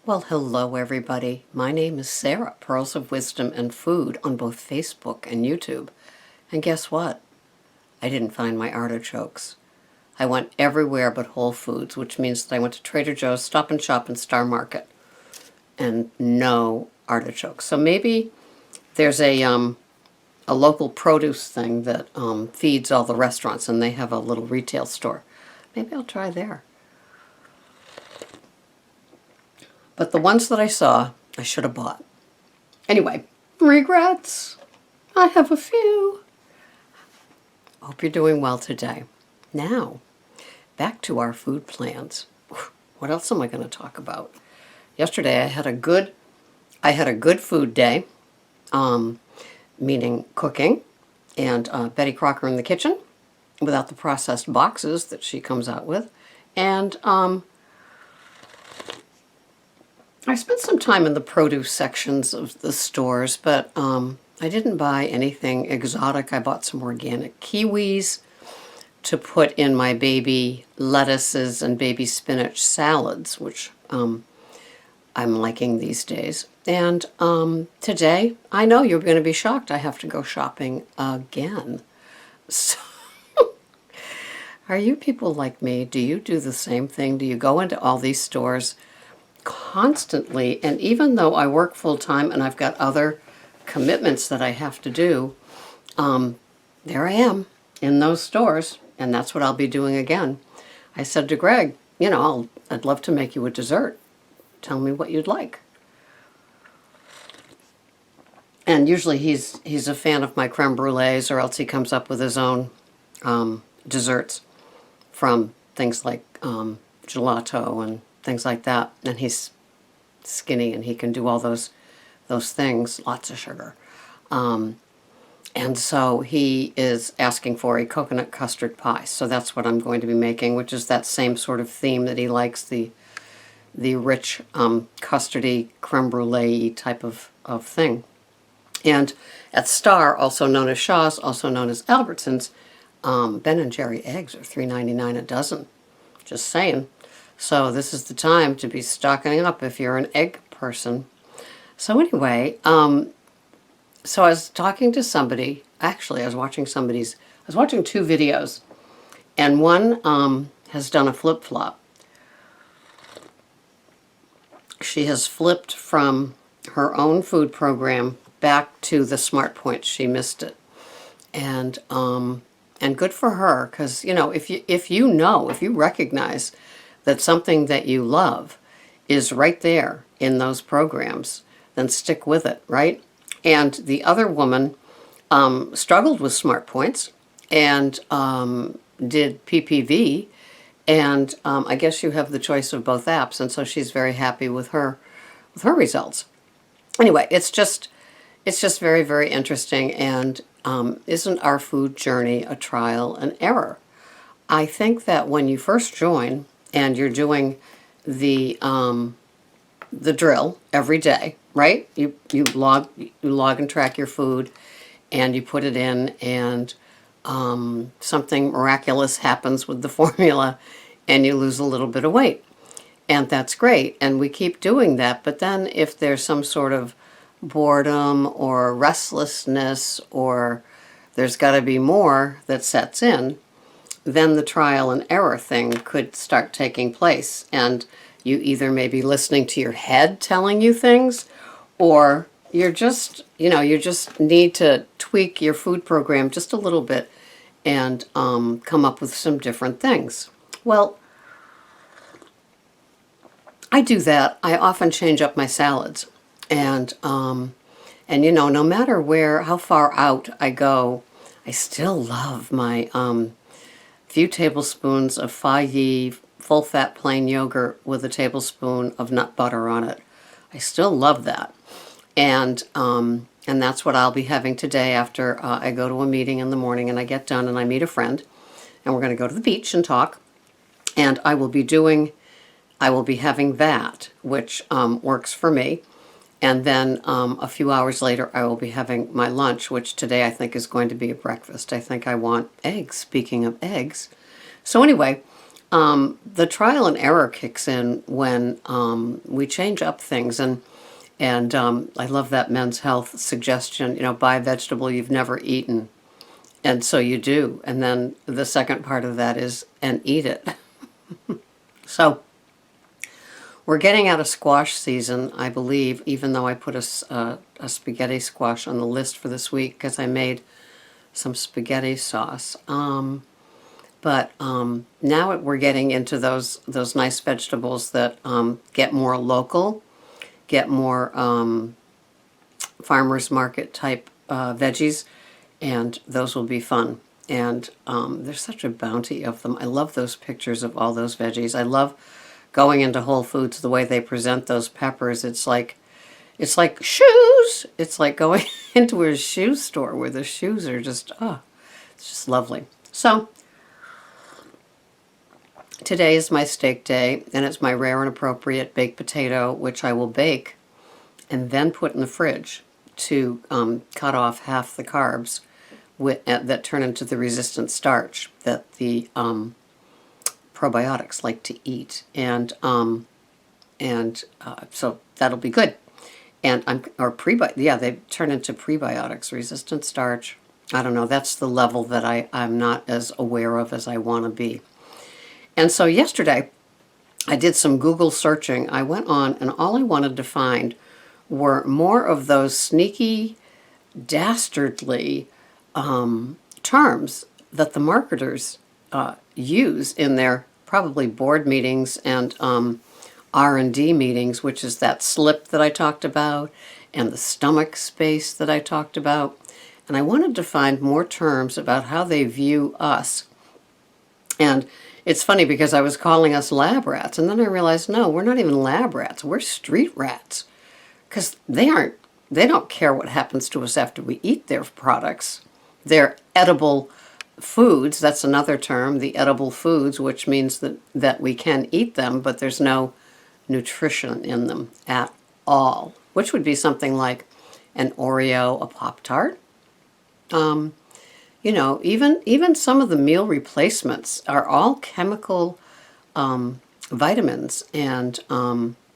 Well, hello everybody. My name is Sarah, Pearls of Wisdom and Food on both Facebook and YouTube. And guess what? I didn't find my artichokes. I went everywhere but Whole Foods, which means that I went to Trader Joe's, Stop and Shop, and Star Market, and no artichokes. So maybe there's a local produce thing that feeds all the restaurants, and they have a little retail store. Maybe I'll try there. But the ones that I saw, I should have bought. Anyway, regrets. I have a few. Hope you're doing well today. Now, back to our food plans. What else am I going to talk about? Yesterday I had a good food day, meaning cooking, and Betty Crocker in the kitchen without the processed boxes that she comes out with. And I spent some time in the produce sections of the stores, but I didn't buy anything exotic. I bought some organic kiwis to put in my baby lettuces and baby spinach salads, which I'm liking these days. And today, I know you're going to be shocked, I have to go shopping again. So, are you people like me? Do you do the same thing? Do you go into all these stores constantly? And even though I work full-time and I've got other commitments that I have to do, there I am in those stores, and that's what I'll be doing again. I said to Greg, I'd love to make you a dessert. Tell me what you'd like. And usually he's a fan of my creme brulees, or else he comes up with his own desserts from things like gelato and things like that. And he's skinny and he can do all those things, lots of sugar. And so he is asking for a coconut custard pie. So that's what I'm going to be making, which is that same sort of theme that he likes, the rich custardy creme brulee type of thing. And at Star, also known as Shaw's, also known as Albertsons, Ben & Jerry eggs are $3.99 a dozen. Just saying. So this is the time to be stocking up if you're an egg person. So anyway, so I was talking to somebody. Actually, I was watching two videos, and one has done a flip-flop. She has flipped from her own food program back to the Smart Points. She missed it, and good for her, because if you recognize that something that you love is right there in those programs, then stick with it, right? And the other woman struggled with Smart Points and did PPV, and I guess you have the choice of both apps, and so she's very happy with her results. Anyway, it's just very, very interesting, and isn't our food journey a trial and error? I think that when you first join and you're doing the drill every day, right? You log and track your food, and you put it in, and something miraculous happens with the formula, and you lose a little bit of weight, and that's great. And we keep doing that. But then, if there's some sort of boredom or restlessness, or there's got to be more that sets in, then the trial and error thing could start taking place, and you either may be listening to your head telling you things, or you just need to tweak your food program just a little bit and come up with some different things. Well, I do that. I often change up my salads, and no matter how far out I go, I still love my few tablespoons of Fai full-fat plain yogurt with a tablespoon of nut butter on it. I still love that. And that's what I'll be having today after I go to a meeting in the morning and I get done and I meet a friend. And we're going to go to the beach and talk. And I will be having that, which works for me. And then a few hours later, I will be having my lunch, which today I think is going to be a breakfast. I think I want eggs, speaking of eggs. So anyway, the trial and error kicks in when we change up things, and I love that Men's Health suggestion, buy a vegetable you've never eaten. And so you do. And then the second part of that is, and eat it. So we're getting out of squash season, I believe, even though I put a spaghetti squash on the list for this week because I made some spaghetti sauce. But now we're getting into those nice vegetables that get more local, get more farmers market type veggies, and those will be fun. And there's such a bounty of them. I love those pictures of all those veggies. I love going into Whole Foods, the way they present those peppers. It's like shoes. It's like going into a shoe store where the shoes are just, it's just lovely. So today is my steak day, and it's my rare and appropriate baked potato, which I will bake and then put in the fridge to cut off half the carbs that turn into the resistant starch that the probiotics like to eat, and so that'll be good. And they turn into prebiotics, resistant starch. I don't know. That's the level that I'm not as aware of as I want to be. And so yesterday, I did some Google searching. I went on, and all I wanted to find were more of those sneaky, dastardly terms that the marketers use in their probably board meetings and R&D meetings, which is that slip that I talked about and the stomach space that I talked about. And I wanted to find more terms about how they view us. And it's funny because I was calling us lab rats, and then I realized, no, we're not even lab rats. We're street rats, because they don't care what happens to us after we eat their products. They're edible foods. That's another term, the edible foods, which means that we can eat them, but there's no nutrition in them at all, which would be something like an Oreo, a Pop-Tart. Even some of the meal replacements are all chemical vitamins and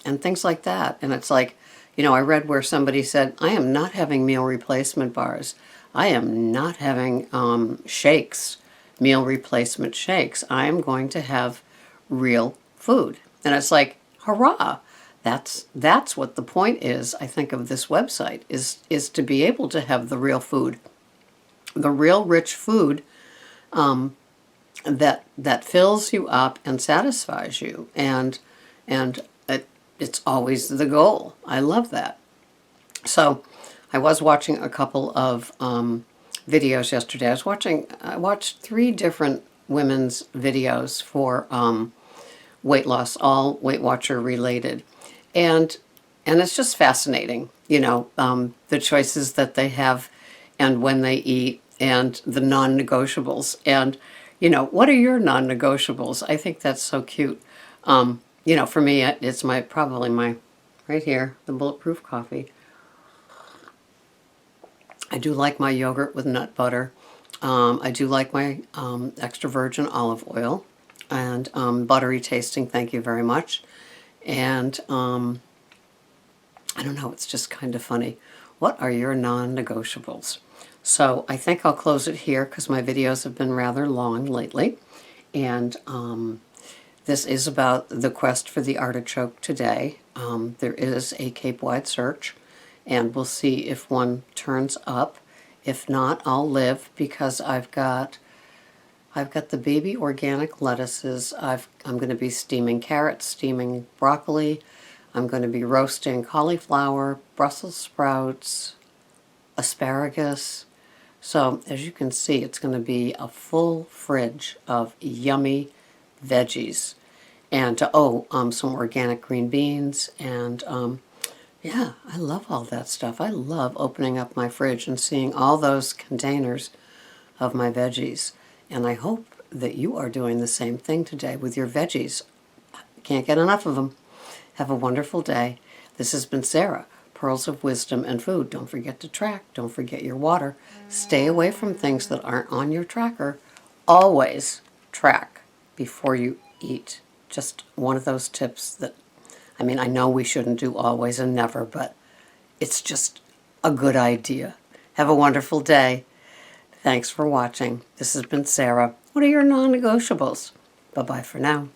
things like that. And it's like, I read where somebody said, I am not having meal replacement bars. I am not having shakes, meal replacement shakes. I am going to have real food. And it's like, hurrah. That's what the point is, I think, of this website, is to be able to have the real food. The real rich food that fills you up and satisfies you, and it's always the goal. I love that. So I was watching a couple of videos yesterday. I watched 3 different women's videos for weight loss, all Weight Watcher related, and it's just fascinating. The choices that they have, and when they eat, and the non-negotiables. And, what are your non-negotiables? I think that's so cute. For me, it's probably my, right here, the Bulletproof coffee. I do like my yogurt with nut butter. I do like my extra virgin olive oil, and buttery tasting, thank you very much. And I don't know, it's just kind of funny. What are your non-negotiables? So I think I'll close it here because my videos have been rather long lately. And this is about the quest for the artichoke today. There is a Cape-wide search, and we'll see if one turns up. If not, I'll live, because I've got the baby organic lettuces. I'm going to be steaming carrots, steaming broccoli. I'm going to be roasting cauliflower, Brussels sprouts, asparagus. So as you can see, it's going to be a full fridge of yummy veggies, and some organic green beans, and yeah, I love all that stuff. I love opening up my fridge and seeing all those containers of my veggies, and I hope that you are doing the same thing today with your veggies. Can't get enough of them. Have a wonderful day. This has been Sarah, Pearls of Wisdom and Food. Don't forget to track. Don't forget your water. Stay away from things that aren't on your tracker. Always track before you eat. Just one of those tips that, I mean, I know we shouldn't do always and never, but it's just a good idea. Have a wonderful day. Thanks for watching. This has been Sarah. What are your non-negotiables? Bye-bye for now.